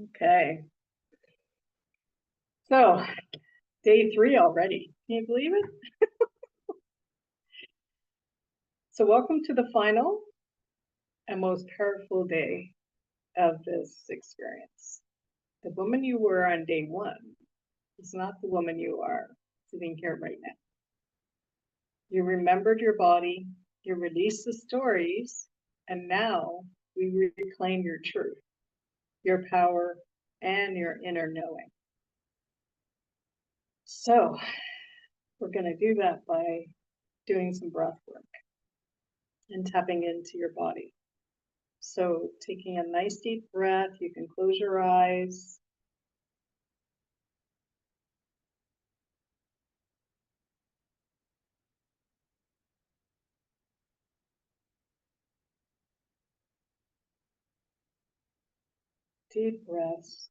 Okay. So, day 3 already. Can you believe it? So, welcome to the final and most powerful day of this experience. The woman you were on day 1 is not the woman you are sitting here right now. You remembered your body, you released the stories, and now we reclaim your truth, your power, and your inner knowing. So, we're going to do that by doing some breath work and tapping into your body. So taking a nice deep breath, you can close your eyes. Deep breaths.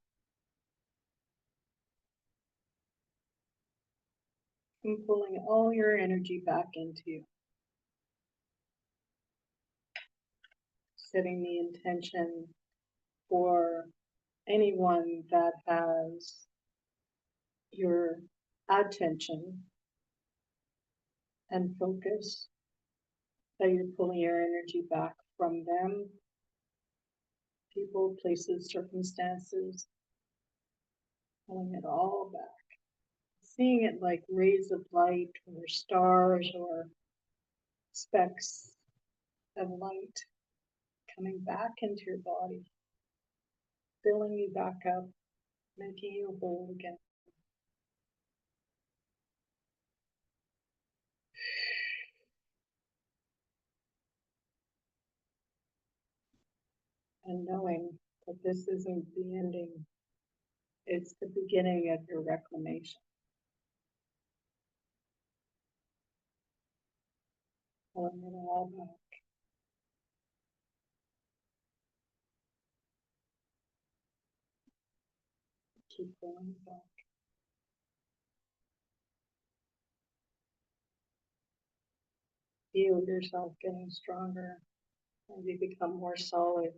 And pulling all your energy back into you. Setting the intention for anyone that has your attention and focus, that you're pulling your energy back from them, people, places, circumstances, pulling it all back. Seeing it like rays of light or stars or specks of light coming back into your body, filling you back up, making you whole again. And knowing that this isn't the ending, it's the beginning of your reclamation. Pulling it all back. Keep going back. Feel yourself getting stronger as you become more solid,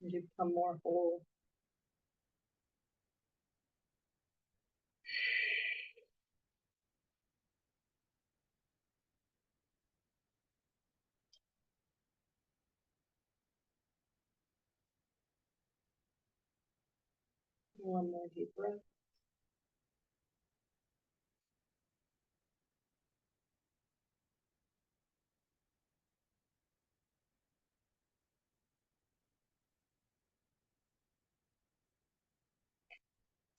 as you become more whole. One more deep breath.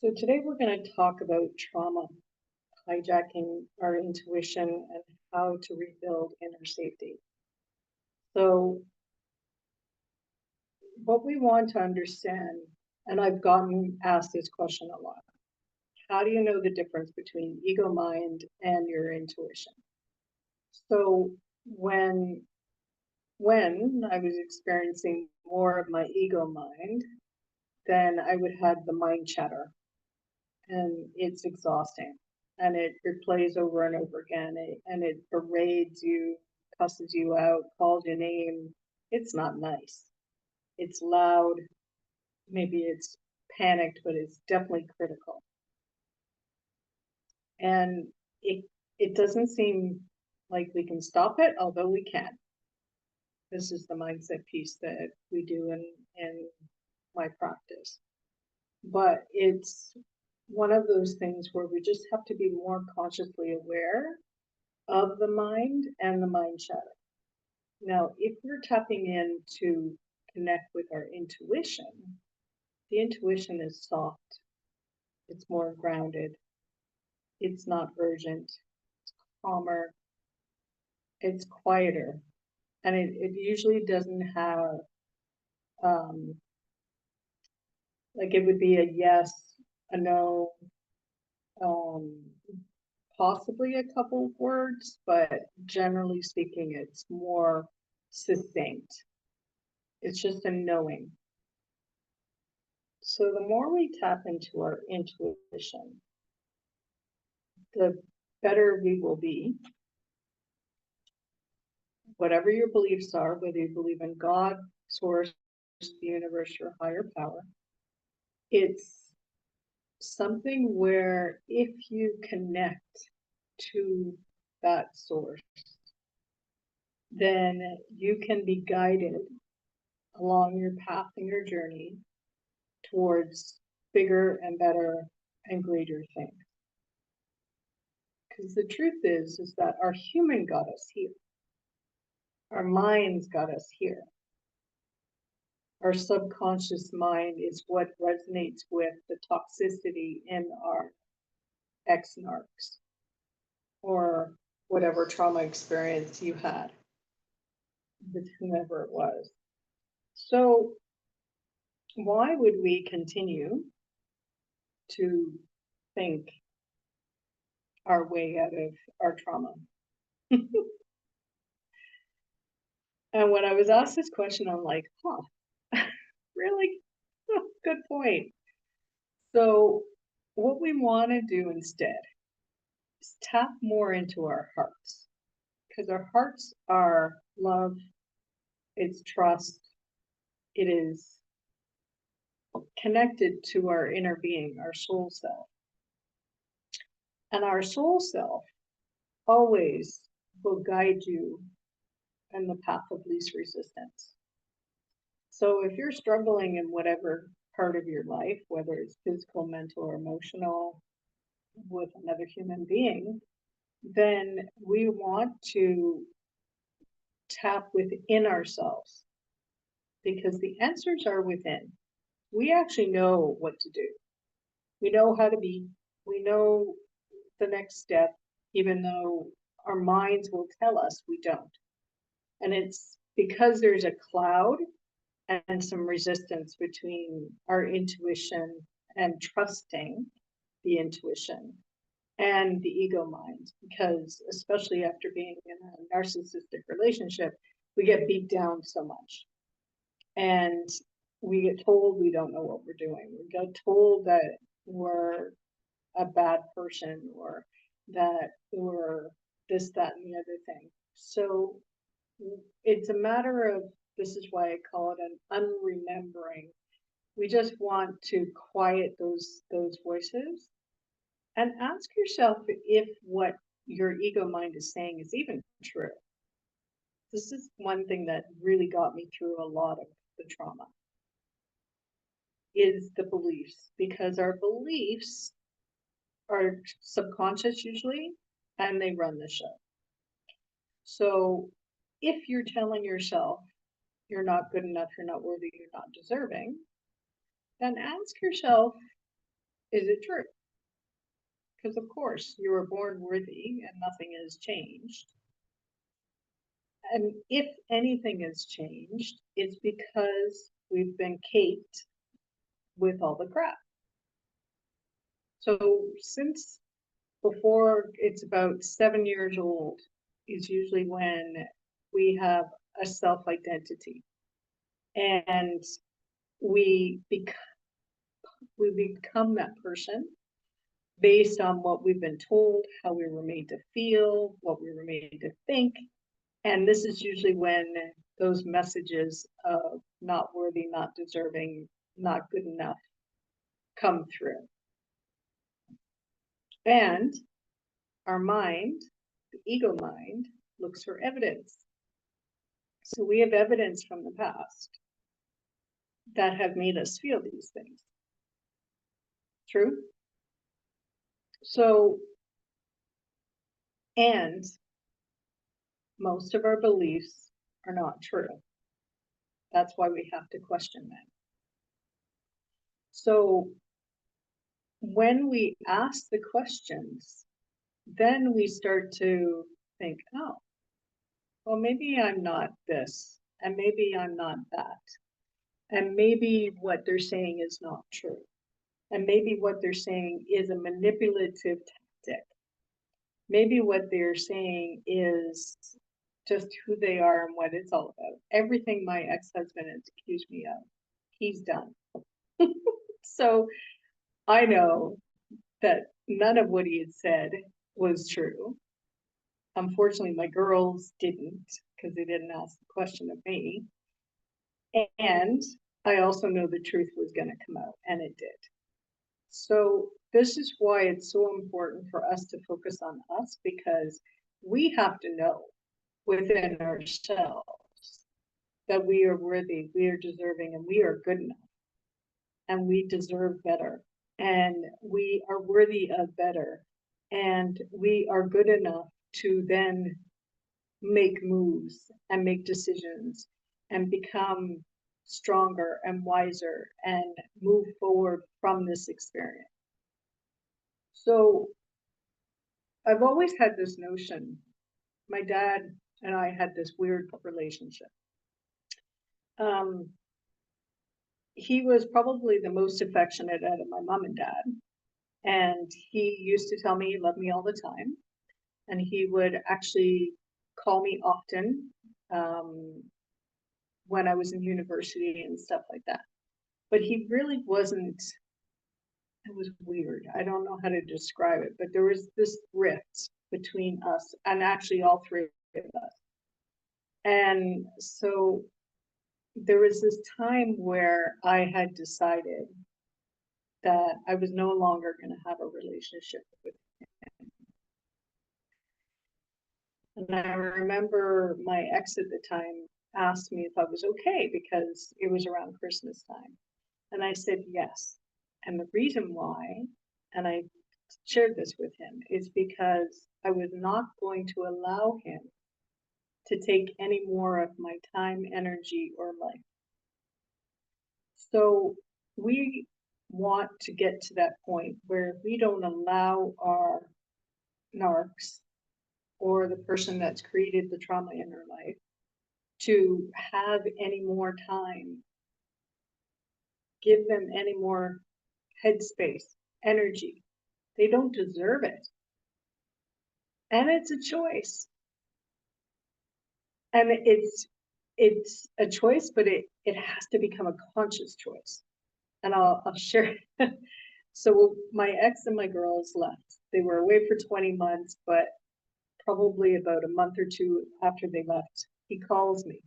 So today we're going to talk about trauma, hijacking our intuition, and how to rebuild inner safety. So what we want to understand, and I've gotten asked this question a lot, how do you know the difference between ego mind and your intuition? So when I was experiencing more of my ego mind, then I would have the mind chatter, and it's exhausting, and it replays over and over again, and it berades you, cusses you out, calls your name. It's not nice. It's loud. Maybe it's panicked, but it's definitely critical. And it doesn't seem like we can stop it, although we can. This is the mindset piece that we do in my practice. But it's one of those things where we just have to be more consciously aware of the mind and the mind chatter. Now, if we're tapping in to connect with our intuition, the intuition is soft, it's more grounded, it's not urgent, it's calmer, it's quieter, and it usually doesn't have, like it would be a yes, a no, possibly a couple of words, but generally speaking, it's more succinct. It's just a knowing. So the more we tap into our intuition, the better we will be. Whatever your beliefs are, whether you believe in God, source, the universe, your higher power, it's something where if you connect to that source, then you can be guided along your path and your journey towards bigger and better and greater things. Because the truth is that our human got us here. Our minds got us here. Our subconscious mind is what resonates with the toxicity in our ex-narcs or whatever trauma experience you had with whomever it was. So why would we continue to think our way out of our trauma? And when I was asked this question, I'm like, really? Good point. So what we want to do instead is tap more into our hearts, because our hearts are love, it's trust, it is connected to our inner being, our soul self. And our soul self always will guide you in the path of least resistance. So if you're struggling in whatever part of your life, whether it's physical, mental, or emotional, with another human being, then we want to tap within ourselves, because the answers are within. We actually know what to do. We know how to be. We know the next step, even though our minds will tell us we don't. And it's because there's a cloud and some resistance between our intuition and trusting the intuition and the ego mind, because especially after being in a narcissistic relationship, we get beat down so much. And we get told we don't know what we're doing. We get told that we're a bad person or that we're this, that, and the other thing. So it's a matter of, this is why I call it an unremembering. We just want to quiet those voices and ask yourself if what your ego mind is saying is even true. This is one thing that really got me through a lot of the trauma, is the beliefs, because our beliefs are subconscious usually, and they run the show. So if you're telling yourself you're not good enough, you're not worthy, you're not deserving, then ask yourself, is it true? Because of course you were born worthy and nothing has changed. And if anything has changed, it's because we've been caked with all the crap. So since before it's about 7 years old is usually when we have a self-identity, and we become that person based on what we've been told, how we were made to feel, what we were made to think. And this is usually when those messages of not worthy, not deserving, not good enough come through. And our mind, the ego mind, looks for evidence. So we have evidence from the past that have made us feel these things. True? So, and most of our beliefs are not true. That's why we have to question them. So when we ask the questions, then we start to think, oh, well, maybe I'm not this, and maybe I'm not that. And maybe what they're saying is not true. And maybe what they're saying is a manipulative tactic. Maybe what they're saying is just who they are and what it's all about. Everything my ex-husband has accused me of, he's done. So I know that none of what he had said was true. Unfortunately, my girls didn't, because they didn't ask the question of me. And I also know the truth was going to come out, and it did. So this is why it's so important for us to focus on us, because we have to know within ourselves that we are worthy, we are deserving, and we are good enough, and we deserve better, and we are worthy of better, and we are good enough to then make moves and make decisions and become stronger and wiser and move forward from this experience. So I've always had this notion. My dad and I had this weird relationship. He was probably the most affectionate out of my mom and dad. And he used to tell me he loved me all the time. And he would actually call me often when I was in university and stuff like that. But he really wasn't, it was weird. I don't know how to describe it, but there was this rift between us, and actually all three of us. And so there was this time where I had decided that I was no longer going to have a relationship with him. And I remember my ex at the time asked me if I was okay, because it was around Christmas time. And I said yes. And the reason why, and I shared this with him, is because I was not going to allow him to take any more of my time, energy, or life. So we want to get to that point where we don't allow our narcs or the person that's created the trauma in our life to have any more time, give them any more headspace, energy. They don't deserve it. And it's a choice. And it's a choice, but it has to become a conscious choice. And I'll share. So my ex and my girls left. They were away for 20 months, but probably about a month or two after they left, he calls me.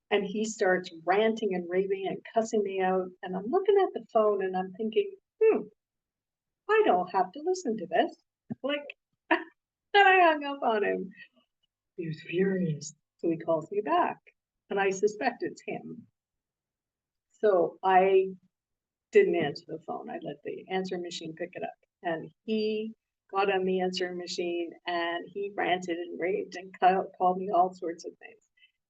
And he starts ranting and raving and cussing me out. And I'm looking at the phone and I'm thinking, I don't have to listen to this. Like, and I hung up on him. He was furious. So he calls me back. And I suspect it's him. So I didn't answer the phone. I let the answering machine pick it up. And he got on the answering machine and he ranted and raved and called me all sorts of things.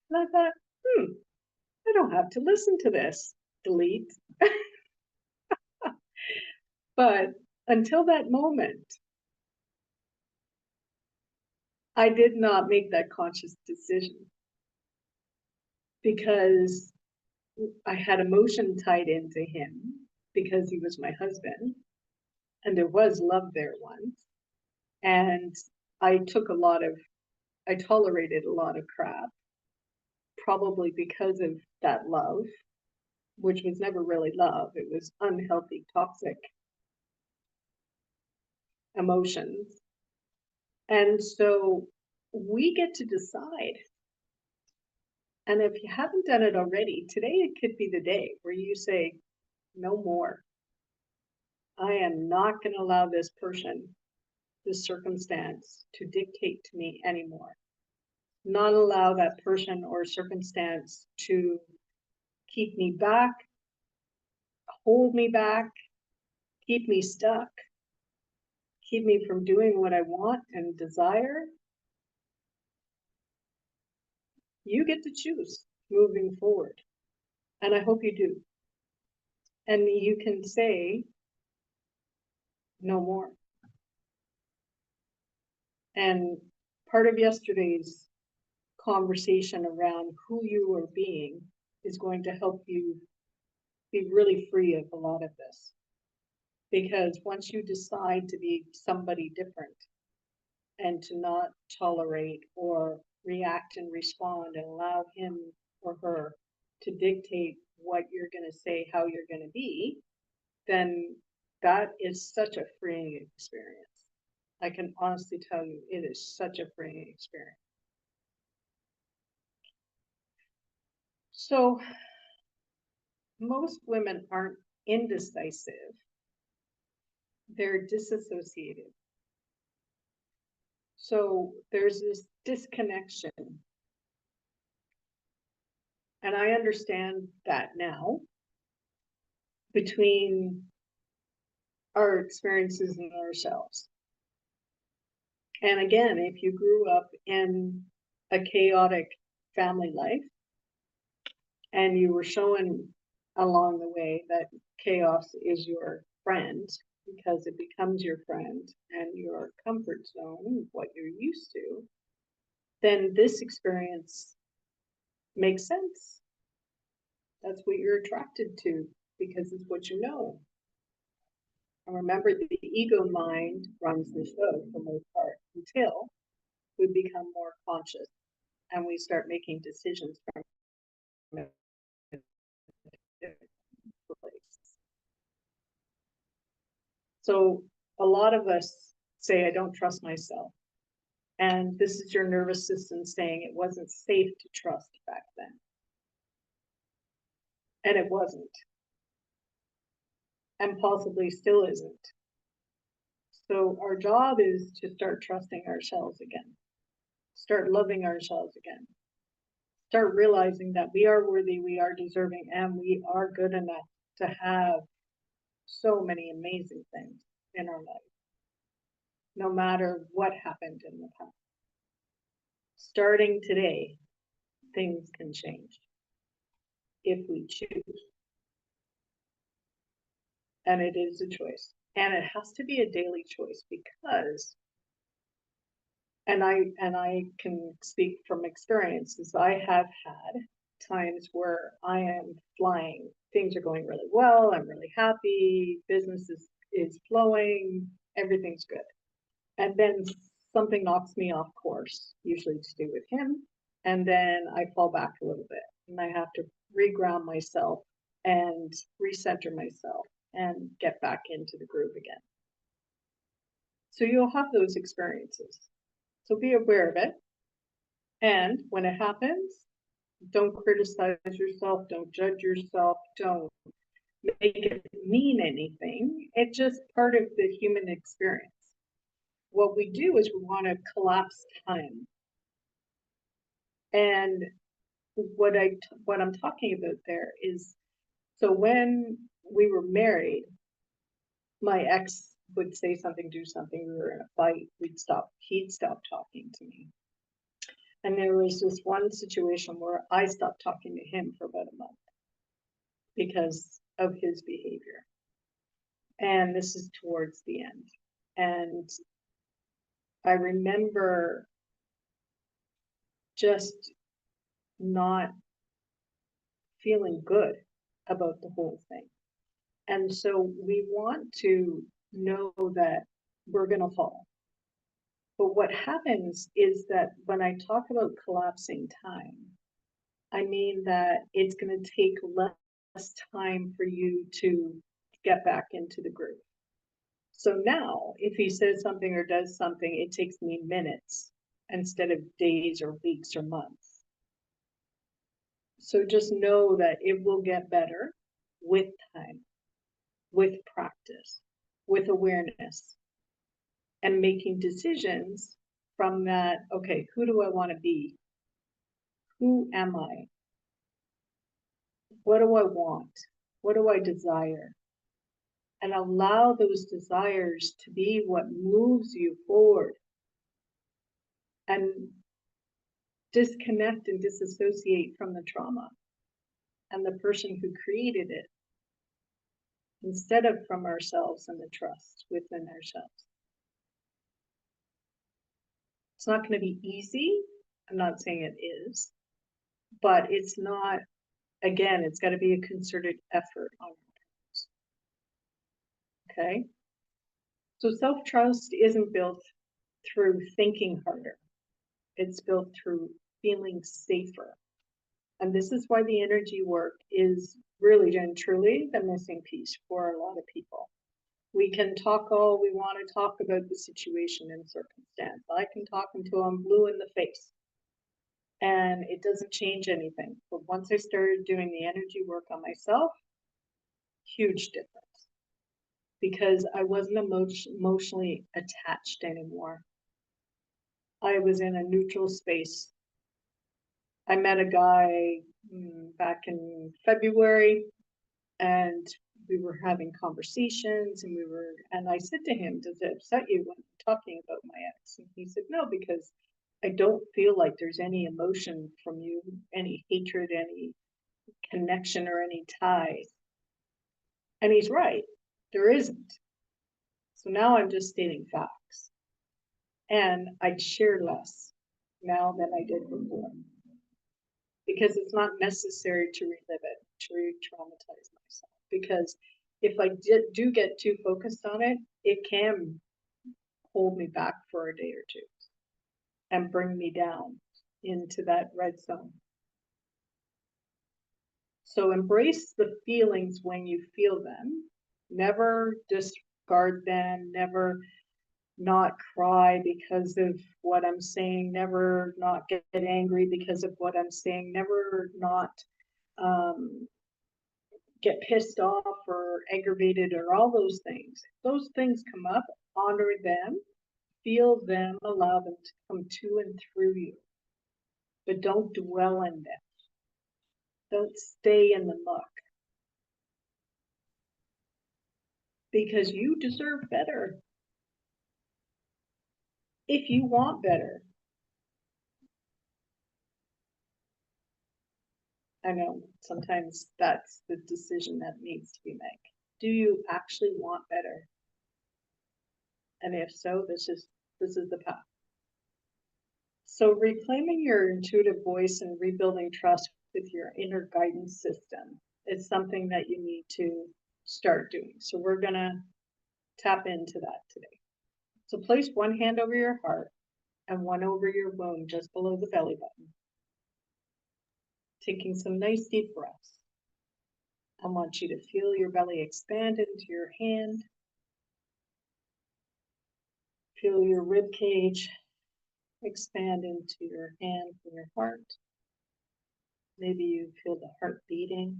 And I thought, I don't have to listen to this. Delete. But until that moment, I did not make that conscious decision, because I had emotion tied into him because he was my husband, and there was love there once. And I tolerated a lot of crap, probably because of that love, which was never really love. It was unhealthy, toxic emotions. And so we get to decide. And if you haven't done it already, today it could be the day where you say, no more. I am not going to allow this person, this circumstance, to dictate to me anymore. Not allow that person or circumstance to keep me back, hold me back, keep me stuck, keep me from doing what I want and desire. You get to choose moving forward. And I hope you do. And you can say, no more. And part of yesterday's conversation around who you are being is going to help you be really free of a lot of this. Because once you decide to be somebody different and to not tolerate or react and respond and allow him or her to dictate what you're going to say, how you're going to be, then that is such a freeing experience. I can honestly tell you, it is such a freeing experience. So most women aren't indecisive, they're disassociated. So there's this disconnection. And I understand that now between our experiences and ourselves. And again, if you grew up in a chaotic family life and you were shown along the way that chaos is your friend because it becomes your friend and your comfort zone, what you're used to, then this experience makes sense. That's what you're attracted to because it's what you know. And remember, the ego mind runs the show for the most part until we become more conscious and we start making decisions from a different place. So a lot of us say, I don't trust myself. And this is your nervous system saying it wasn't safe to trust back then. And it wasn't. And possibly still isn't. So our job is to start trusting ourselves again. Start loving ourselves again. Start realizing that we are worthy, we are deserving, and we are good enough to have so many amazing things in our life, no matter what happened in the past. Starting today, things can change if we choose. And it is a choice. And it has to be a daily choice because, and I can speak from experiences, I have had times where I am flying, things are going really well, I'm really happy, business is flowing, everything's good. And then something knocks me off course, usually to do with him. And then I fall back a little bit and I have to reground myself and recenter myself and get back into the groove again. So you'll have those experiences. So be aware of it. And when it happens, don't criticize yourself, don't judge yourself, don't make it mean anything. It's just part of the human experience. What we do is we want to collapse time. And what I'm talking about there is, so when we were married, my ex would say something, do something, we were in a fight, he'd stop talking to me. And there was this one situation where I stopped talking to him for about a month because of his behavior. And this is towards the end. And I remember just not feeling good about the whole thing. And so we want to know that we're going to fall. But what happens is that when I talk about collapsing time, I mean that it's going to take less time for you to get back into the groove. So now, if he says something or does something, it takes me minutes instead of days or weeks or months. So just know that it will get better with time, with practice, with awareness, and making decisions from that. Okay, who do I want to be? Who am I? What do I want? What do I desire? And allow those desires to be what moves you forward. And disconnect and disassociate from the trauma and the person who created it, instead of from ourselves and the trust within ourselves. It's not going to be easy. I'm not saying it is, but it's not, again, it's got to be a concerted effort on our part. Okay? So self-trust isn't built through thinking harder. It's built through feeling safer. And this is why the energy work is really and truly the missing piece for a lot of people. We can talk all we want to talk about the situation and circumstance. I can talk until I'm blue in the face. And it doesn't change anything. But once I started doing the energy work on myself, Huge difference, because I wasn't emotionally attached anymore. I was in a neutral space. I met a guy back in February, and we were having conversations, and I said to him, "Does it upset you when I'm talking about my ex?" And he said, "No, because I don't feel like there's any emotion from you, any hatred, any connection, or any ties." And he's right, there isn't. So now I'm just stating facts. And I'd share less now than I did before, because it's not necessary to relive it, to re-traumatize myself. Because if I do get too focused on it, it can hold me back for a day or two and bring me down into that red zone. So embrace the feelings when you feel them. Never discard them, never not cry because of what I'm saying, never not get angry because of what I'm saying, never not get pissed off or aggravated or all those things. If those things come up, honor them, feel them, allow them to come to and through you, but don't dwell in them. Don't stay in the muck, because you deserve better. If you want better, I know sometimes that's the decision that needs to be made. Do you actually want better? And if so, this is the path. So reclaiming your intuitive voice and rebuilding trust with your inner guidance system is something that you need to start doing. So we're gonna tap into that today. So place one hand over your heart and one over your womb just below the belly button. Taking some nice deep breaths. I want you to feel your belly expand into your hand. Feel your rib cage expand into your hand and your heart. Maybe you feel the heart beating,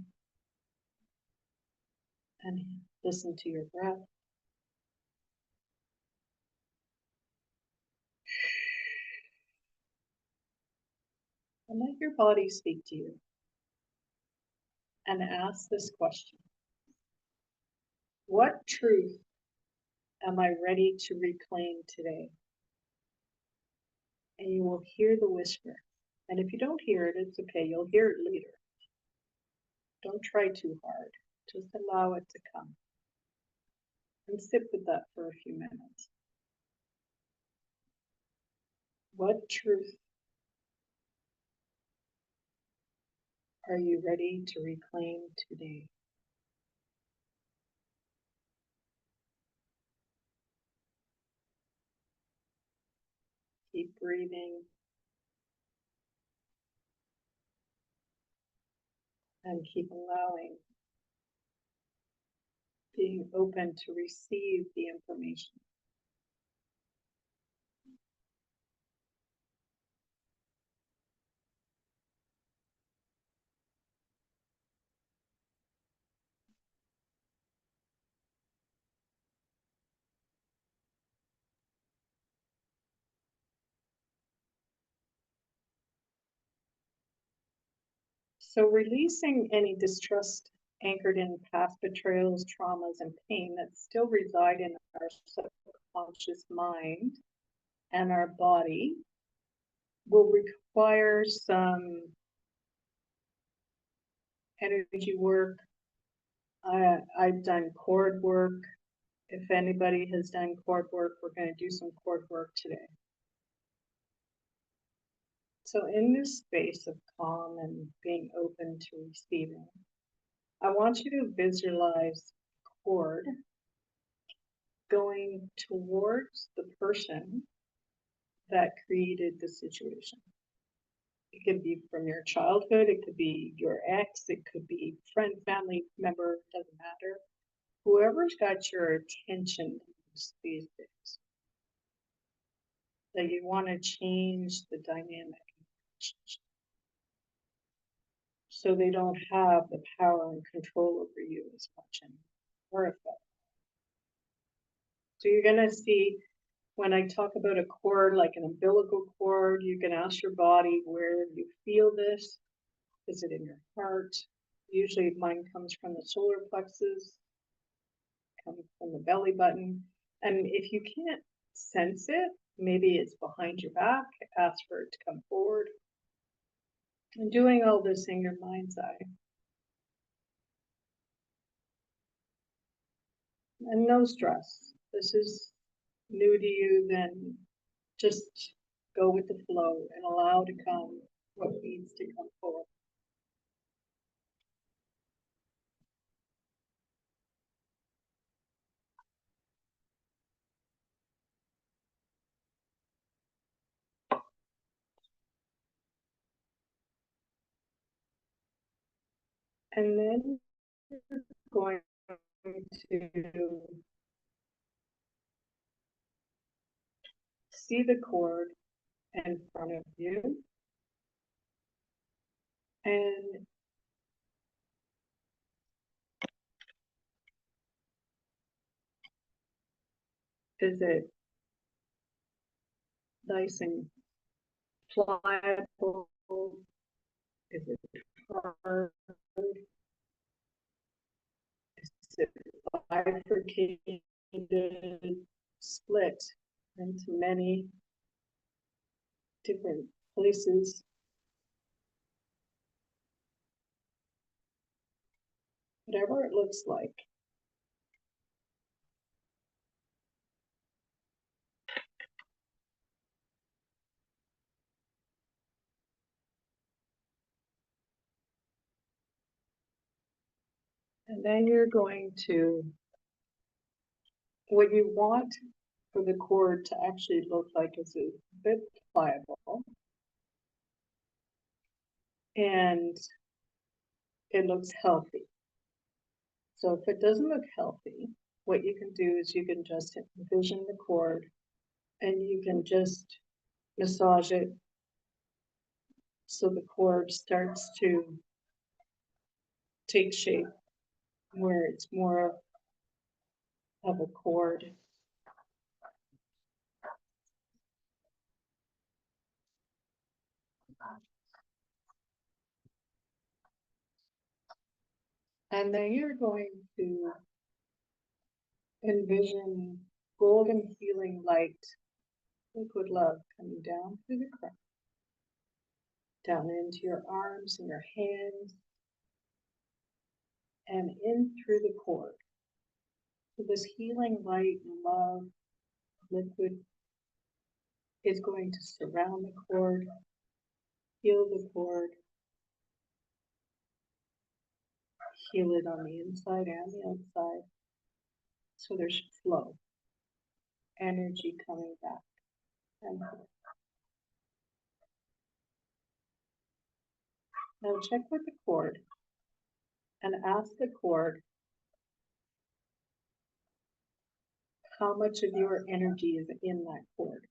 and listen to your breath. And let your body speak to you. And ask this question: what truth am I ready to reclaim today? And you will hear the whisper. And if you don't hear it, it's okay. You'll hear it later. Don't try too hard. Just allow it to come. And sit with that for a few minutes. What truth are you ready to reclaim today? Keep breathing. And keep allowing, being open to receive the information. So releasing any distrust anchored in past betrayals, traumas, and pain that still reside in our subconscious mind and our body will require some energy work. I've done cord work. If anybody has done cord work, we're going to do some cord work today. So in this space of calm and being open to receiving, I want you to visualize cord going towards the person that created the situation. It could be from your childhood, it could be your ex, it could be friend, family member, doesn't matter. Whoever's got your attention these days, that you want to change the dynamic. so they don't have the power and control over you as much anymore. So you're going to see when I talk about a cord, like an umbilical cord, you can ask your body where you feel this. Is it in your heart? Usually mine comes from the solar plexus, comes from the belly button. And if you can't sense it, maybe it's behind your back, ask for it to come forward. And doing all this in your mind's eye. And no stress. This is new to you, then just go with the flow and allow to come what needs to come forward. And then you're going to see the cord in front of you. And is it nice and pliable? Is it hard? Is it bifurcated, split into many different places? Whatever it looks like. And then you're going to, what you want for the cord to actually look like is a bit pliable. And it looks healthy. So if it doesn't look healthy, what you can do is you can just envision the cord and you can just massage it so the cord starts to take shape where it's more of a cord. And then you're going to envision golden healing light, liquid love coming down through the crown, down into your arms and your hands, and in through the cord. So this healing light and love liquid is going to surround the cord, heal the cord, heal it on the inside and the outside. So there's flow, energy coming back and forth. Now check with the cord and ask the cord how much of your energy is in that cord.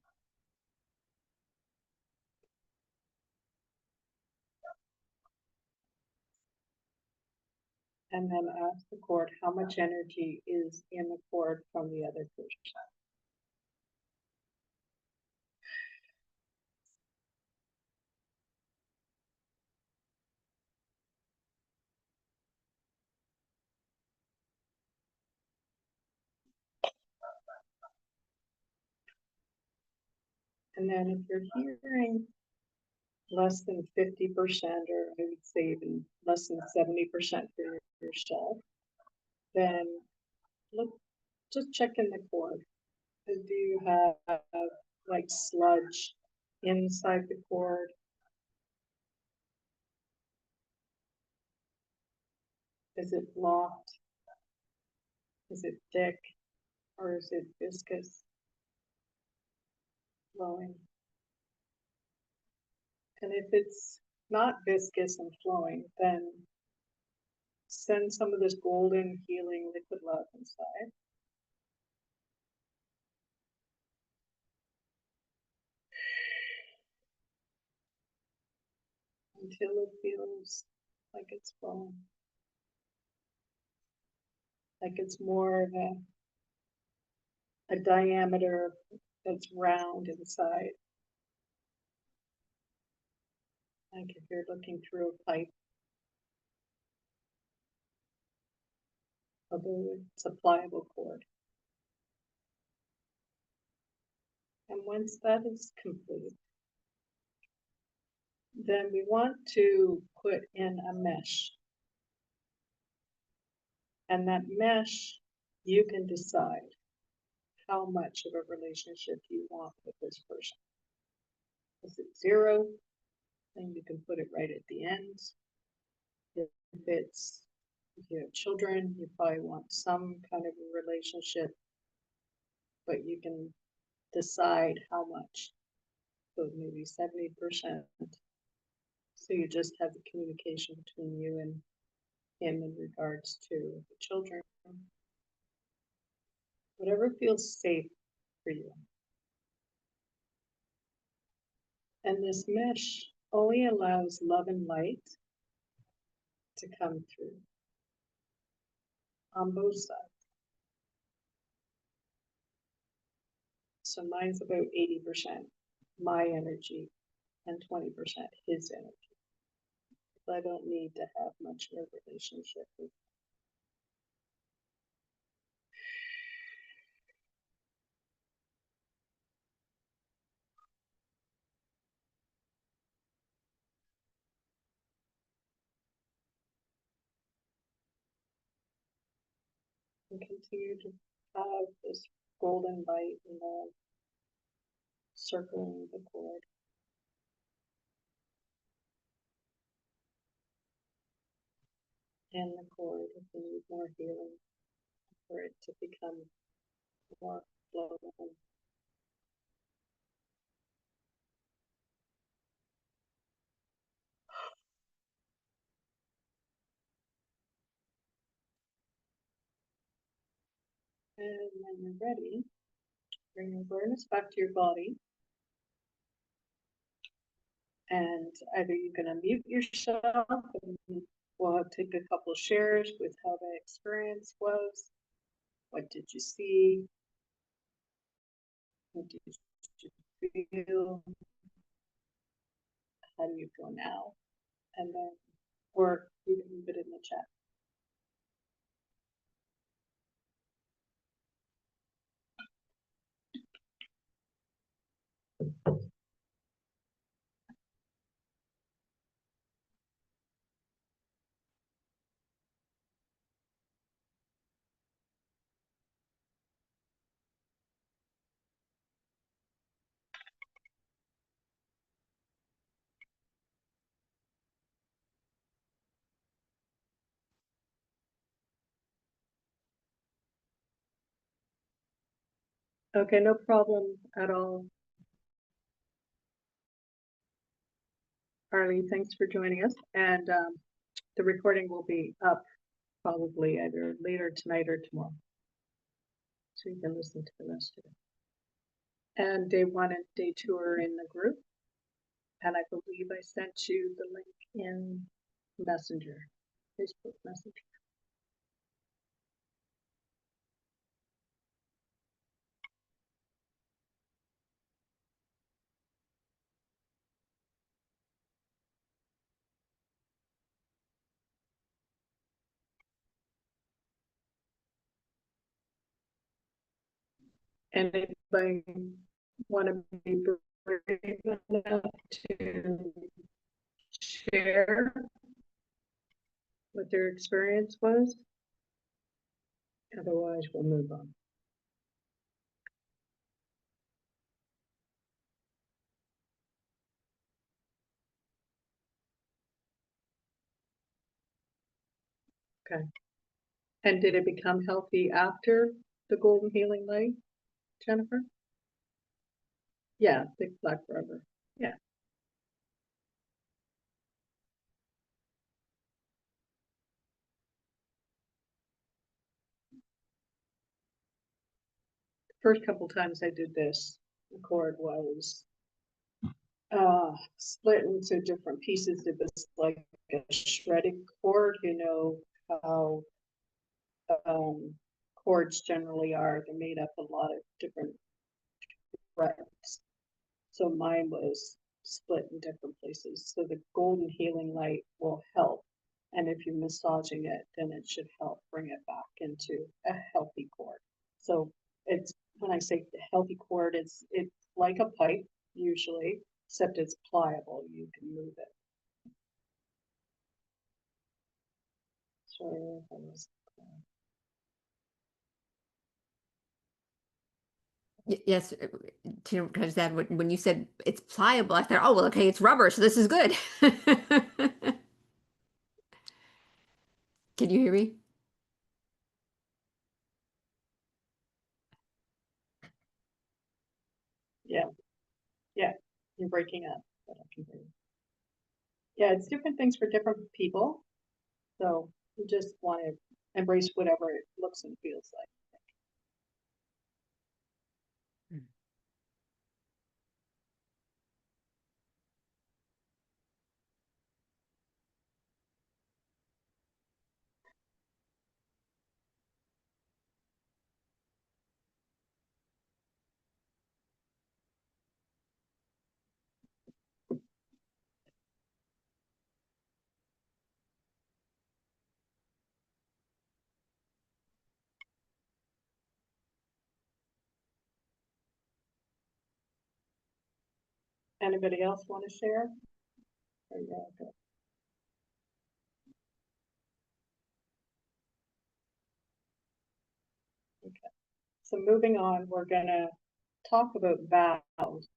And then ask the cord how much energy is in the cord from the other person. And then if you're hearing less than 50%, or I would say even less than 70% for yourself, then look, just check in the cord. Do you have like sludge inside the cord? Is it blocked? Is it thick? Or is it viscous? Flowing? And if it's not viscous and flowing, then send some of this golden healing liquid love inside. Until it feels like it's full. Like it's more of a diameter that's round inside. Like if you're looking through a pipe, although it's a pliable cord. And once that is complete, then we want to put in a mesh. And that mesh, you can decide how much of a relationship you want with this person. Is it 0? Then you can put it right at the end. If you have children, you probably want some kind of a relationship, but you can decide how much. So maybe 70%. So you just have the communication between you and him in regards to the children. Whatever feels safe for you. And this mesh only allows love and light to come through on both sides. So mine's about 80% my energy and 20% his energy. I don't need to have much of a relationship with him. And continue to have this golden light and love circling the cord. And the cord if you need more healing for it to become more flowing. And when you're ready, bring your awareness back to your body. And either you can unmute yourself and we'll take a couple shares with how the experience was. What did you see? What did you feel? How do you feel now? And then, or you can leave it in the chat. Okay, no problem at all. Arlene, thanks for joining us. And the recording will be up probably either later tonight or tomorrow. So you can listen to the rest of it. And day 1 and day 2 are in the group. And I believe I sent you the link in Messenger, Facebook Messenger. And if I want to be brave enough to share what their experience was, otherwise we'll move on. Okay. And did it become healthy after the golden healing light, Jennifer? Yeah, big black rubber. Yeah. First couple times I did this, the cord was split into different pieces. It was like a shredded cord, you know, how cords generally are. They're made up of a lot of different threads. So mine was split in different places. So the golden healing light will help. And if you're massaging it, then it should help bring it back into a healthy cord. So it's when I say the healthy cord, it's like a pipe usually, except it's pliable. You can move it. Sorry if I was. Yes, because that when you said it's pliable, I thought, oh well, okay, it's rubber, so this is good. Can you hear me? Yeah, yeah, you're breaking up, but I can hear you. Yeah, it's different things for different people. So you just want to embrace whatever it looks and feels like. Anybody else want to share? Okay. So moving on, we're gonna talk about vows.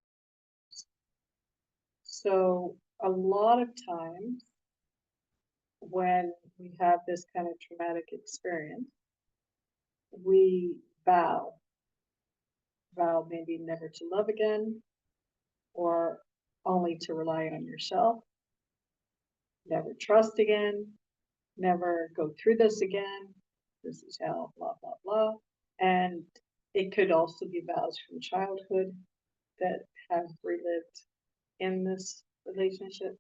So a lot of times when we have this kind of traumatic experience, we vow maybe never to love again, or only to rely on yourself, never trust again, never go through this again. This is how blah, blah, blah. And it could also be vows from childhood that have relived in this relationship.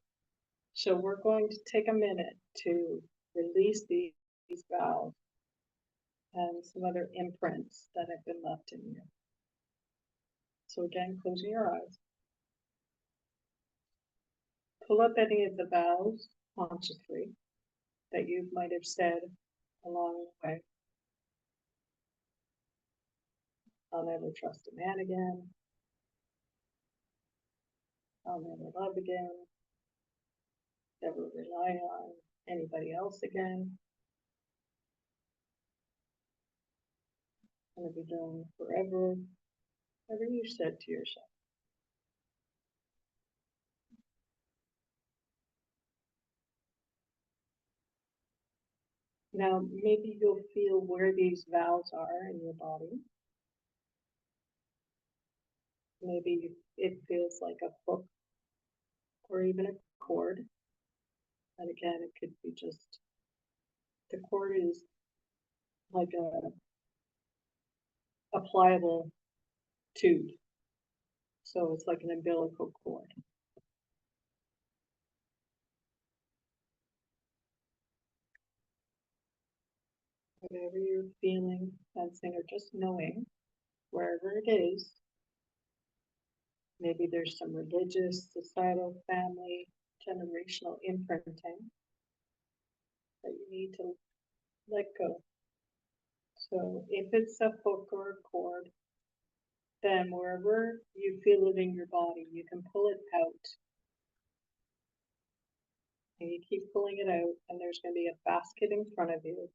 So we're going to take a minute to release these vows and some other imprints that have been left in you. So again, closing your eyes. Pull up any of the vows consciously that you might have said along the way. I'll never trust a man again. I'll never love again. Never rely on anybody else again. I'm going to be doing forever, whatever you said to yourself. Now, maybe you'll feel where these vows are in your body. Maybe it feels like a hook or even a cord. And again, it could be just the cord is like a pliable tube. So it's like an umbilical cord. Whatever you're feeling, sensing, or just knowing, wherever it is, maybe there's some religious, societal, family, generational imprinting that you need to let go. So if it's a hook or a cord, then wherever you feel it in your body, you can pull it out. And you keep pulling it out, and there's going to be a basket in front of you.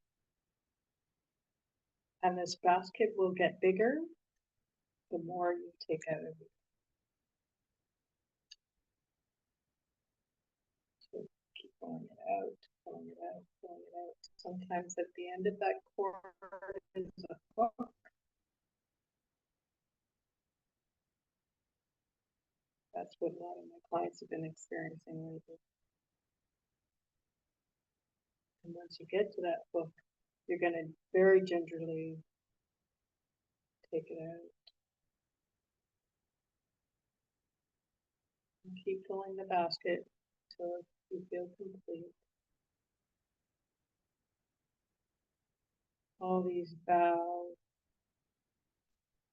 And this basket will get bigger the more you take out of it. So keep pulling it out, pulling it out, pulling it out. Sometimes at the end of that cord is a hook. That's what a lot of my clients have been experiencing lately. And once you get to that hook, you're going to very gingerly take it out. And keep filling the basket till you feel complete. All these vows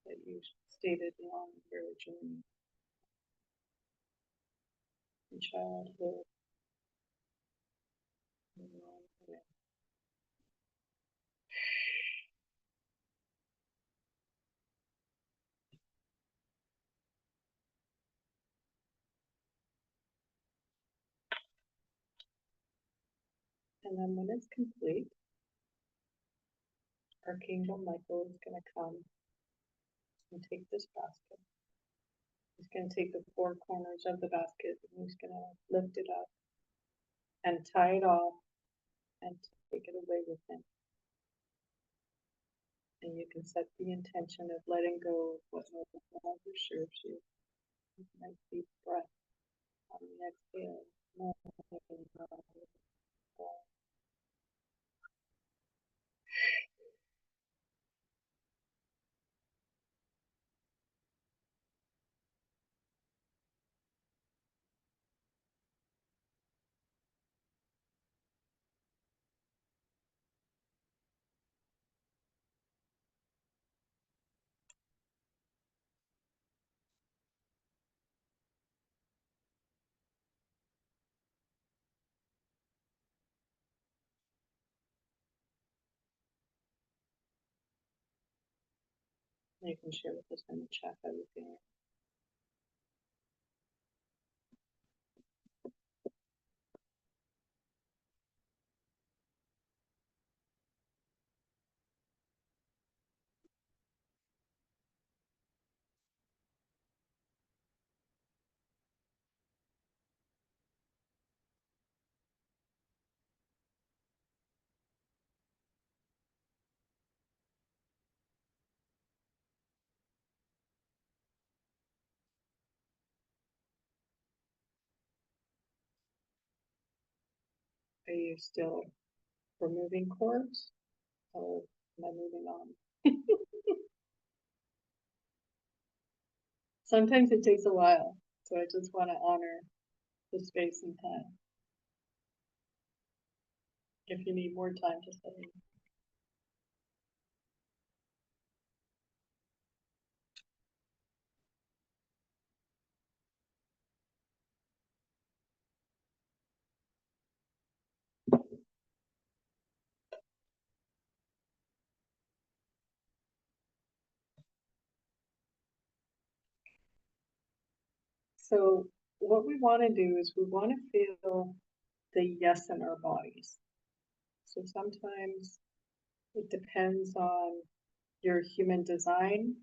that you stated along your journey in childhood. And along the way. And then when it's complete, Archangel Michael is going to come and take this basket. He's going to take the four corners of the basket and he's going to lift it up and tie it off and take it away with him. And you can set the intention of letting go of what no longer serves you. Nice deep breath on the exhale. You can share with us in the chat how you're feeling. Are you still removing cords or am I moving on? Sometimes it takes a while, so I just want to honor the space and time. If you need more time to say. So what we want to do is we want to feel the yes in our bodies. So sometimes it depends on your human design,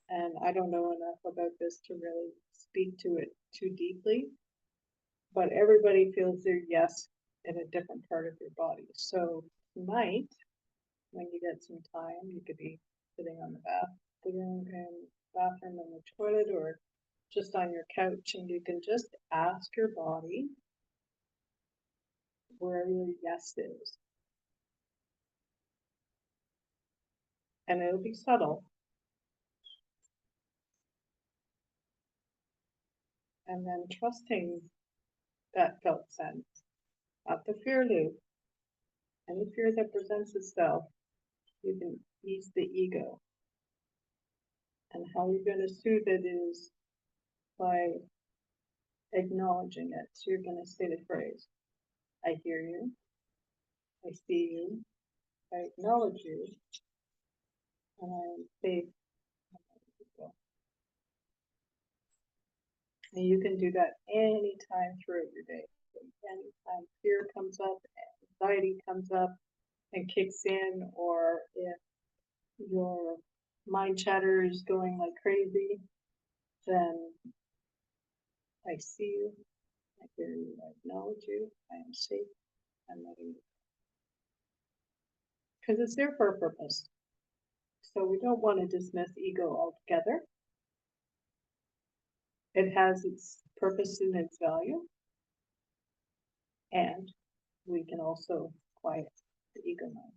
and I don't know enough about this to really speak to it too deeply, but everybody feels their yes in a different part of your body. So tonight, when you get some time, you could be sitting on the bathroom in the toilet or just on your couch, and you can just ask your body where your yes is. And it'll be subtle. And then trusting that felt sense, not the fear loop. Any fear that presents itself, you can ease the ego. And how you're going to soothe it is by acknowledging it. So you're going to say the phrase, I hear you, I see you, I acknowledge you, and I am safe. And you can do that anytime throughout your day. Anytime fear comes up, anxiety comes up and kicks in, or if your mind chatter is going like crazy, then I see you, I hear you, I acknowledge you, I am safe, I'm letting you. Because it's there for a purpose. So we don't want to dismiss ego altogether. It has its purpose and its value. And we can also quiet the ego mind.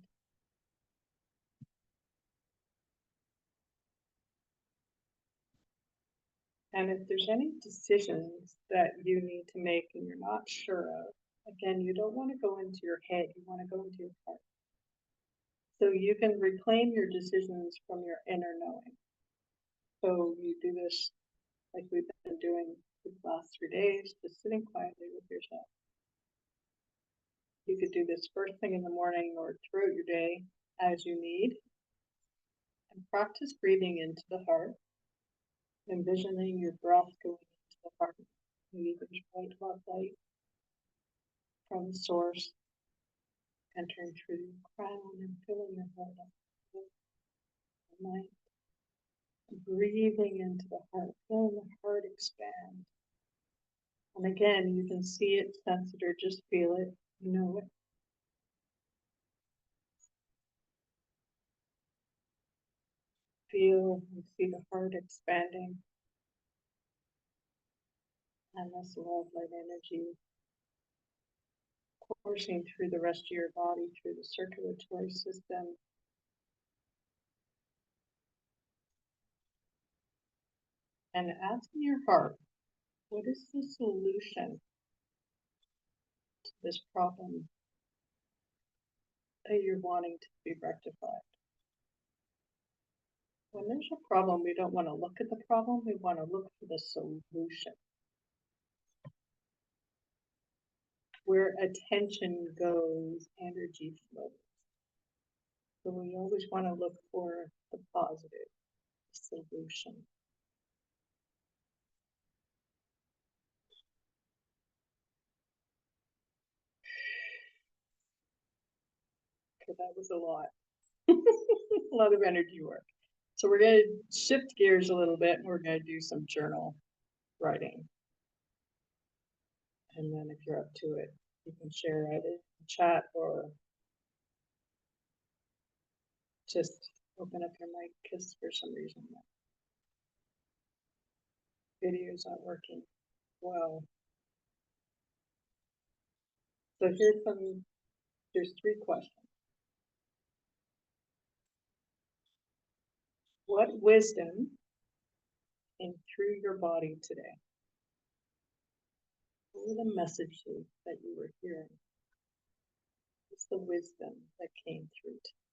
And if there's any decisions that you need to make and you're not sure of, again, you don't want to go into your head, you want to go into your heart. So you can reclaim your decisions from your inner knowing. So you do this like we've been doing the last 3 days, just sitting quietly with yourself. You could do this first thing in the morning or throughout your day as you need. And practice breathing into the heart, envisioning your breath going into the heart. Maybe there's white love light from the source entering through your crown and filling your heart up with the mind. Breathing into the heart, feeling the heart expand. And again, you can see it, sense it, or just feel it, know it. Feel and see the heart expanding. And this love light energy coursing through the rest of your body, through the circulatory system. And asking your heart, what is the solution to this problem that you're wanting to be rectified? When there's a problem, we don't want to look at the problem, we want to look for the solution. Where attention goes, energy flows. So we always want to look for the positive solution. Okay, that was a lot. A lot of energy work. So we're going to shift gears a little bit and we're going to do some journal writing. And then if you're up to it, you can share either in the chat or just open up your mic because for some reason the video's not working well. So there's 3 questions. What wisdom came through your body today? What were the messages that you were hearing? What's the wisdom that came through today?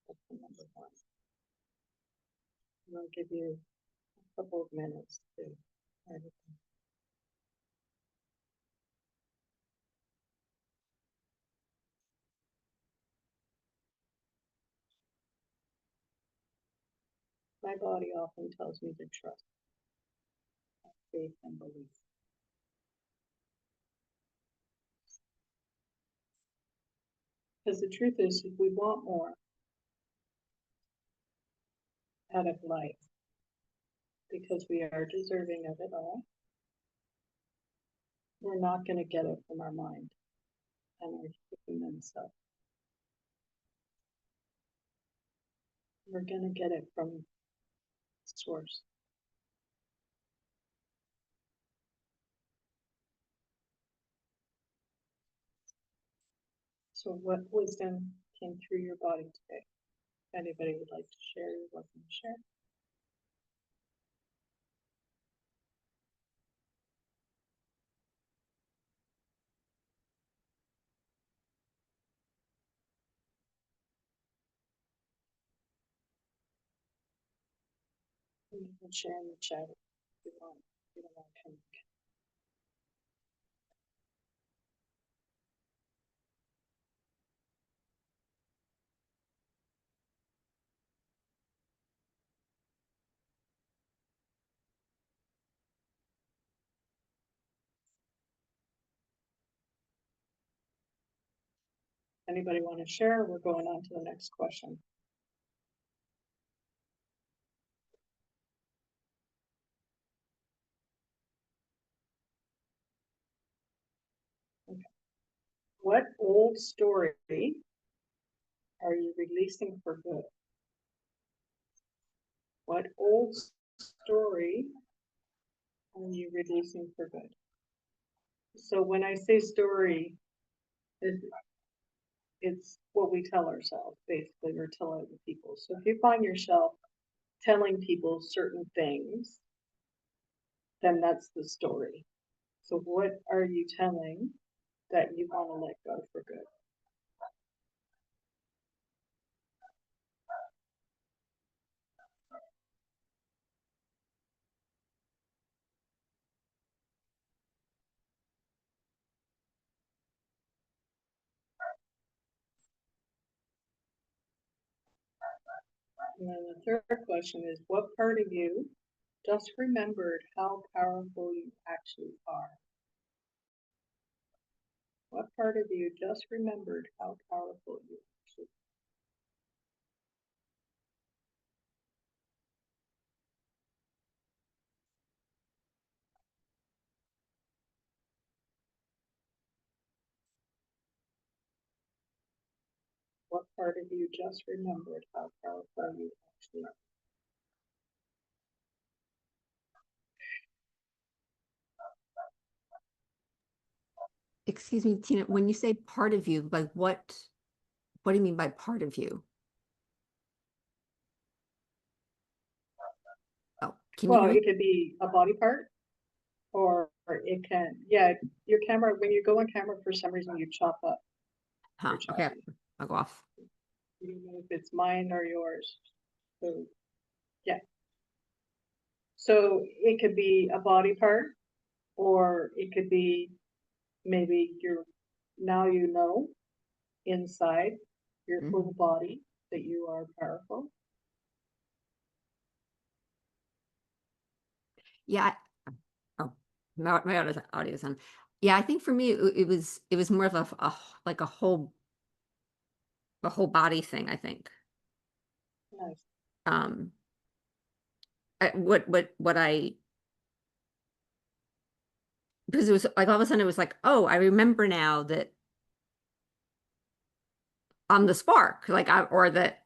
That's the number 1. And I'll give you a couple of minutes to write it down. My body often tells me to trust, have faith, and belief. Because the truth is, if we want more out of life, because we are deserving of it all, we're not going to get it from our mind and our human self. We're going to get it from source. So what wisdom came through your body today? If anybody would like to share, you're welcome to share. You can share in the chat if you want. If you don't want to come. Anybody want to share? We're going on to the next question. Okay. What old story are you releasing for good? What old story are you releasing for good? So when I say story, it's what we tell ourselves, basically, or tell other people. So if you find yourself telling people certain things, then that's the story. So what are you telling that you want to let go for good? And then the third question is, what part of you just remembered how powerful you actually are? What part of you just remembered how powerful you actually are? What part of you just remembered how powerful you actually are? Excuse me, Tina, when you say part of you, like what do you mean by part of you? Oh, can you hear Well, me? it could be a body part, or it can, yeah, your camera, when you go on camera, for some reason you chop up, Huh, you're okay, choppy. I'll go off. You don't know if it's mine or yours. So, yeah. So it could be a body part, or it could be maybe now you know inside your full Mhm. body that you are powerful. Yeah, oh, my audio's on. Yeah, I think for me it was more of like a whole body thing, I think. Nice. Um what I because it was like all of a sudden it was like, oh, I remember now that I'm the spark, like or that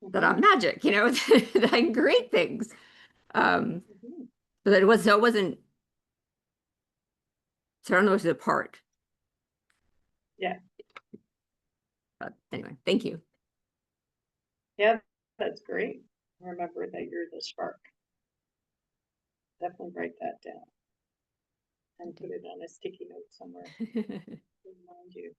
I'm Mhm, magic, that I can create things. Um mhm. but it wasn't, so I don't know if it's a part. Yeah, But anyway, thank you. yeah, that's great. Remember that you're the spark. Definitely write that down and put it on a sticky note somewhere to remind you.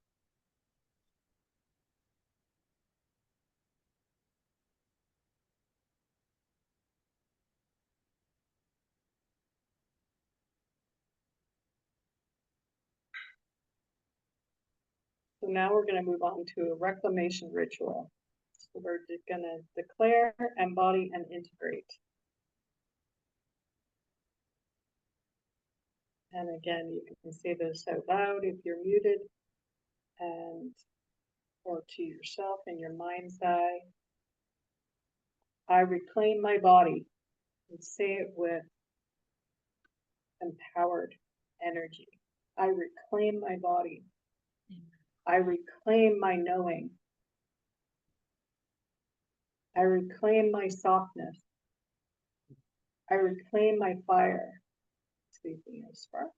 So now we're going to move on to a reclamation ritual. So we're going to declare, embody, and integrate. And again, you can say this out loud if you're muted, and or to yourself in your mind's eye. I reclaim my body, and say it with empowered energy. I reclaim my body. I reclaim my knowing. I reclaim my softness. I reclaim my fire. Speaking of spark,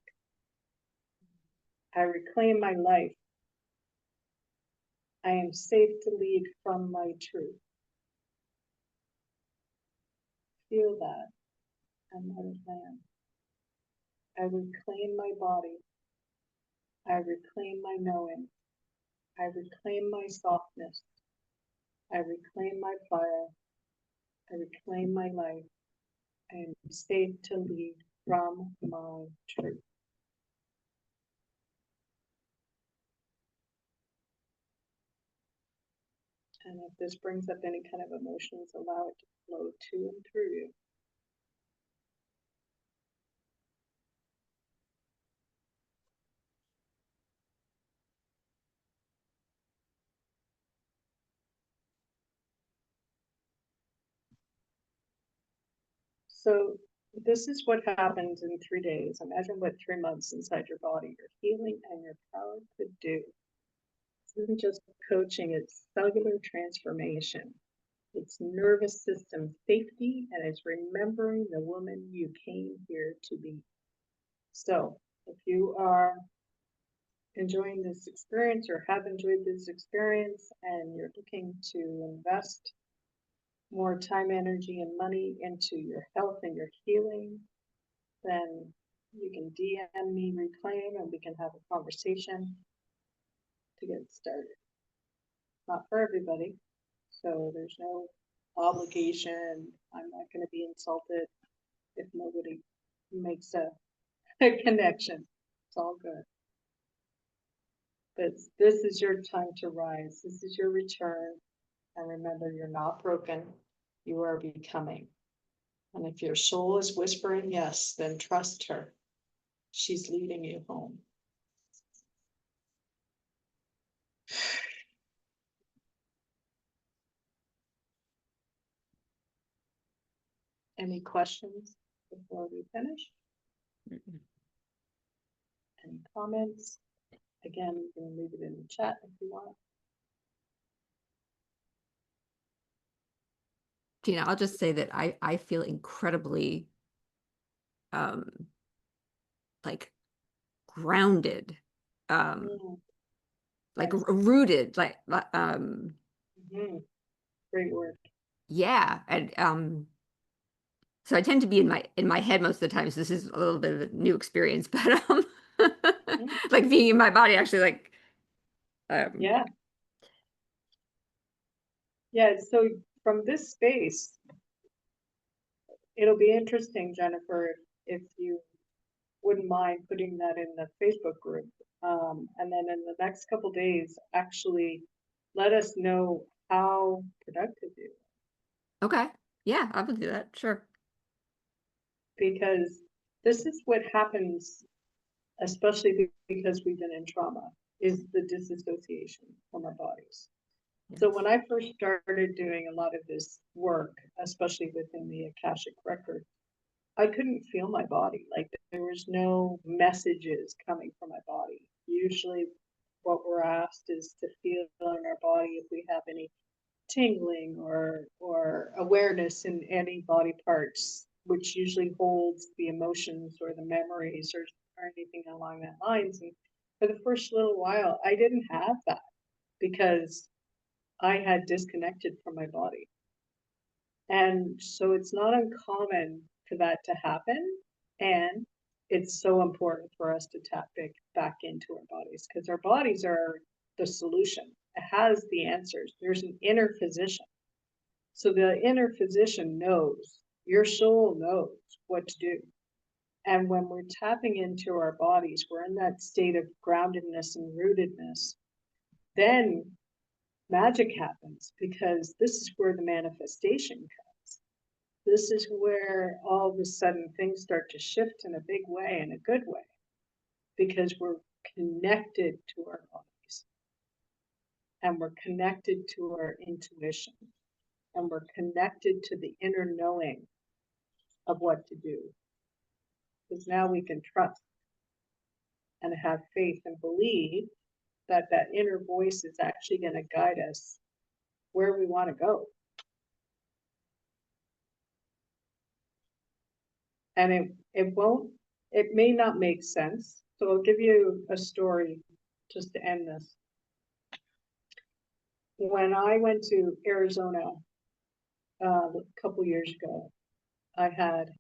I reclaim my life. I am safe to lead from my truth. Feel that and let it land. I reclaim my body. I reclaim my knowing. I reclaim my softness. I reclaim my fire. I reclaim my life. I am safe to lead from my truth. And if this brings up any kind of emotions, allow it to flow to and through you. So this is what happens in 3 days. Imagine what 3 months inside your body, your healing and your power could do. This isn't just coaching, it's cellular transformation. It's nervous system safety, and it's remembering the woman you came here to be. So if you are enjoying this experience or have enjoyed this experience and you're looking to invest more time, energy, and money into your health and your healing, then you can DM me Reclaim and we can have a conversation to get started. Not for everybody, so there's no obligation. I'm not going to be insulted if nobody makes a connection. It's all good. But this is your time to rise. This is your return. And remember, you're not broken. You are becoming. And if your soul is whispering yes, then trust her. She's leading you home. Any questions before we finish? Mm-mm. Any comments? Again, you can leave it in the chat if you want. Tina, I'll just say that I feel incredibly like grounded, like Nice. rooted, like Great work. yeah. And so I tend to be in my head most of the time. So this is a little bit of a new experience, but like being in my body actually like Yeah. Yeah. So from this space, it'll be interesting, Jennifer, if you wouldn't mind putting that in the Facebook group. And then in the next couple days, actually let us know how productive you are. okay. Yeah, I would do that. Sure. Because this is what happens, especially because we've been in trauma, is the disassociation from our bodies. Yes. So when I first started doing a lot of this work, especially within the Akashic record, I couldn't feel my body. Like there was no messages coming from my body. Usually what we're asked is to feel in our body if we have any tingling or awareness in any body parts, which usually holds the emotions or the memories or anything along that lines. And for the first little while, I didn't have that because I had disconnected from my body. And so it's not uncommon for that to happen. And it's so important for us to tap back into our bodies because our bodies are the solution. It has the answers. There's an inner physician. So the inner physician knows, your soul knows what to do. And when we're tapping into our bodies, we're in that state of groundedness and rootedness, then magic happens because this is where the manifestation comes. This is where all of a sudden things start to shift in a big way, in a good way, because we're connected to our bodies and we're connected to our intuition and we're connected to the inner knowing of what to do. Because now we can trust and have faith and believe that that inner voice is actually going to guide us where we want to go. And it may not make sense. So I'll give you a story just to end this. When I went to Arizona a couple years ago, I had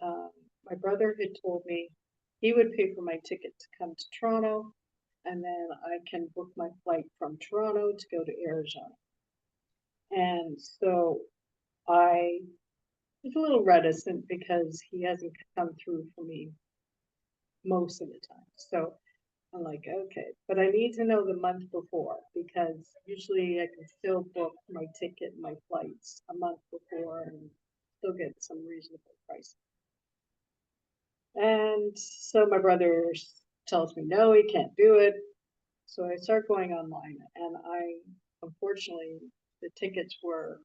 my brother had told me he would pay for my ticket to come to Toronto, and then I can book my flight from Toronto to go to Arizona. And so I was a little reticent because he hasn't come through for me most of the time. So I'm like, okay, but I need to know the month before because usually I can still book my ticket and my flights a month before and still get some reasonable price. And so my brother tells me, no, he can't do it. So I start going online and unfortunately, the tickets were,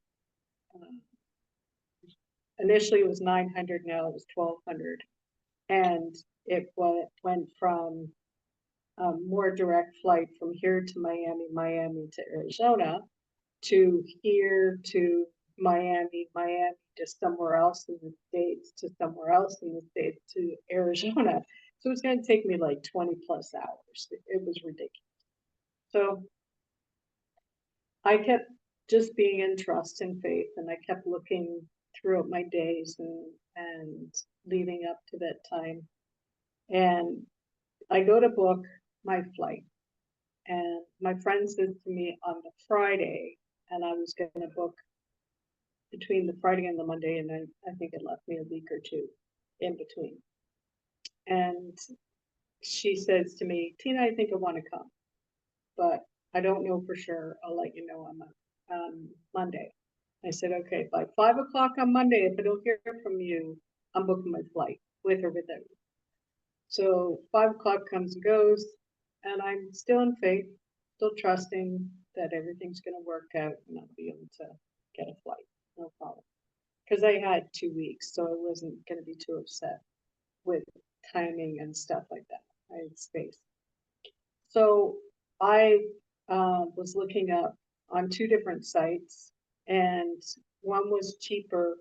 initially it was 900, now it was 1200. And it went from more direct flight from here to Miami, Miami to Arizona, to here to Miami, Miami to somewhere else in the States, to somewhere else in the States, to Arizona. So it's going to take me like 20 plus hours. It was ridiculous. So I kept just being in trust and faith. And I kept looking throughout my days and leading up to that time. And I go to book my flight. And my friend said to me on the Friday, and I was going to book between the Friday and the Monday, and I think it left me a week or two in between. And she says to me, Tina, I think I want to come, but I don't know for sure. I'll let you know on Monday. I said, okay, by 5 o'clock on Monday, if I don't hear from you, I'm booking my flight with or without you. So 5 o'clock comes and goes, and I'm still in faith, still trusting that everything's going to work out and I'll be able to get a flight, no problem. Because I had 2 weeks, so I wasn't going to be too upset with timing and stuff like that. I had space. So I was looking up on 2 different sites, and one was cheaper,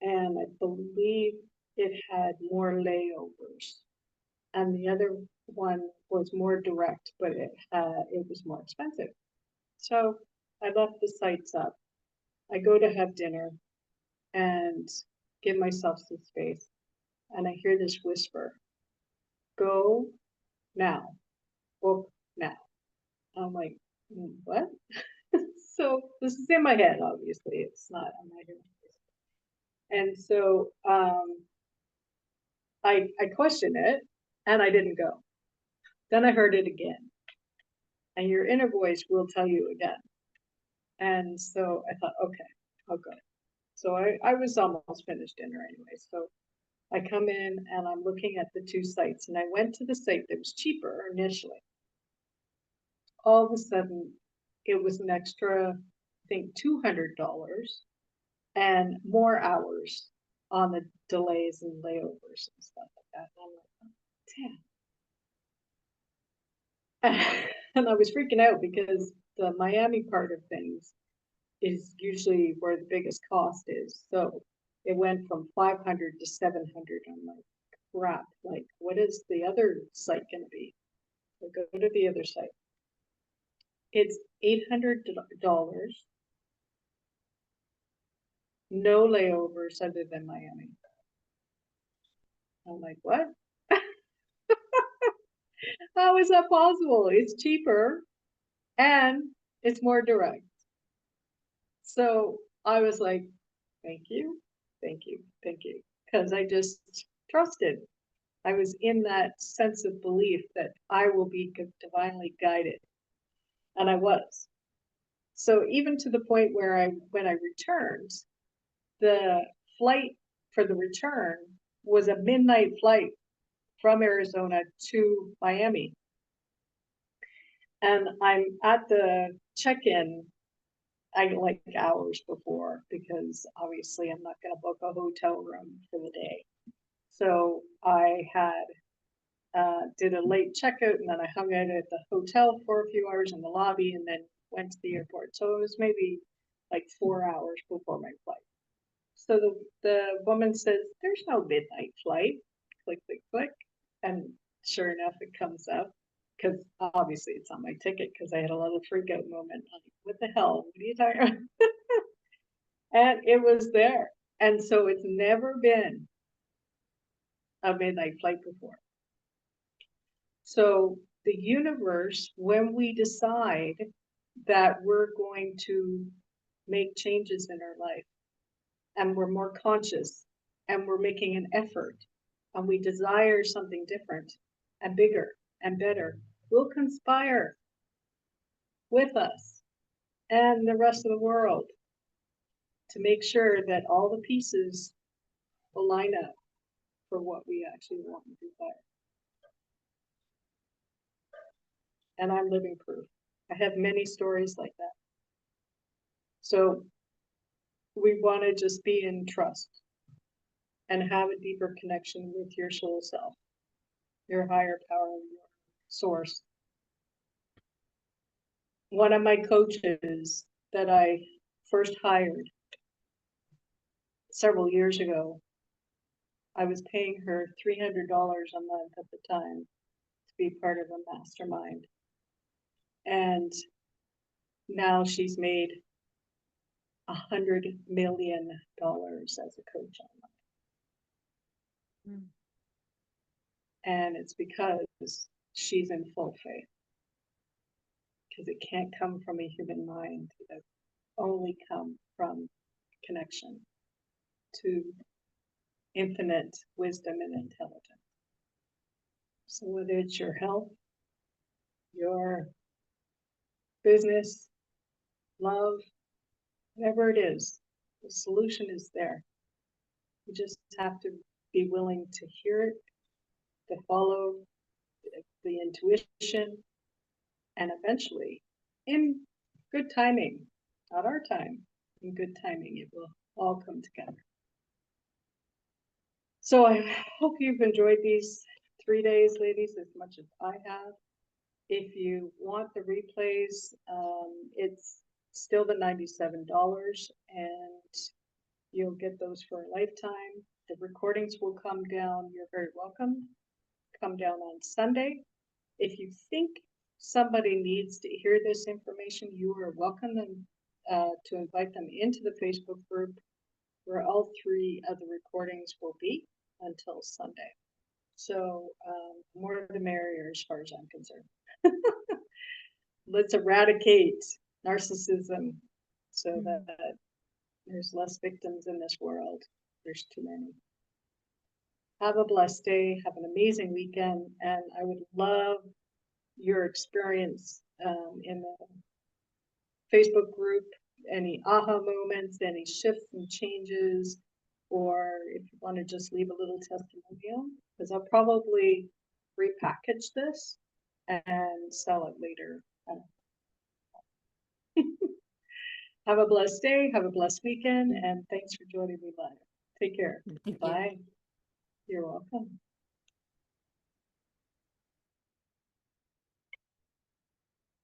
and I believe it had more layovers, and the other one was more direct, but it was more expensive. So I left the sites up. I go to have dinner and give myself some space, and I hear this whisper, go now, book now. I'm like, what? So this is in my head, obviously. It's not, I'm not hearing this. And so I questioned it and I didn't go. Then I heard it again. And your inner voice will tell you again. And so I thought, okay, I'll go. So I was almost finished dinner anyway. So I come in and I'm looking at the 2 sites, and I went to the site that was cheaper initially. All of a sudden, it was an extra, I think, $200 and more hours on the delays and layovers and stuff like that. And I'm like, oh, damn. And I was freaking out because the Miami part of things is usually where the biggest cost is. So it went from 500 to 700. I'm like, crap, like, what is the other site going to be? So go to the other site. It's $800, no layovers other than Miami. I'm like, what? How is that possible? It's cheaper and it's more direct. So I was like, thank you, thank you, thank you. Because I just trusted. I was in that sense of belief that I will be divinely guided. And I was. So even to the point where when I returned, the flight for the return was a midnight flight from Arizona to Miami. And I'm at the check-in, I like hours before, because obviously I'm not going to book a hotel room for the day. So I had did a late checkout, and then I hung out at the hotel for a few hours in the lobby, and then went to the airport. So it was maybe like 4 hours before my flight. So the woman says, there's no midnight flight. Click, click, click. And sure enough, it comes up, because obviously it's on my ticket, because I had a little freak out moment. Like, what the hell? What are you talking about? And it was there. And so it's never been a midnight flight before. So the universe, when we decide that we're going to make changes in our life, and we're more conscious, and we're making an effort, and we desire something different and bigger and better, will conspire with us and the rest of the world to make sure that all the pieces will line up for what we actually want and desire. And I'm living proof. I have many stories like that. So we want to just be in trust and have a deeper connection with your soul self, your higher power, your source. One of my coaches that I first hired several years ago, I was paying her $300 a month at the time to be part of a mastermind. And now she's made $100 million as a coach online. And it's because she's in full faith. Because it can't come from a human mind. It only come from connection to infinite wisdom and intelligence. So whether it's your health, your business, love, whatever it is, the solution is there. You just have to be willing to hear it, to follow the intuition, and eventually, in good timing, not our time, in good timing, it will all come together. So I hope you've enjoyed these 3 days, ladies, as much as I have. If you want the replays, it's still the $97, and you'll get those for a lifetime. The recordings will come down. You're very welcome. Come down on Sunday. If you think somebody needs to hear this information, you are welcome to invite them into the Facebook group where all 3 of the recordings will be until Sunday. So more the merrier as far as I'm concerned. Let's eradicate narcissism so that there's less victims in this world. There's too many. Have a blessed day. Have an amazing weekend. And I would love your experience in the Facebook group, any aha moments, any shifts and changes, or if you want to just leave a little testimonial, because I'll probably repackage this and sell it later. Have a blessed day, have a blessed weekend, and thanks for joining me live. Take care. Thank you. Bye. You're welcome.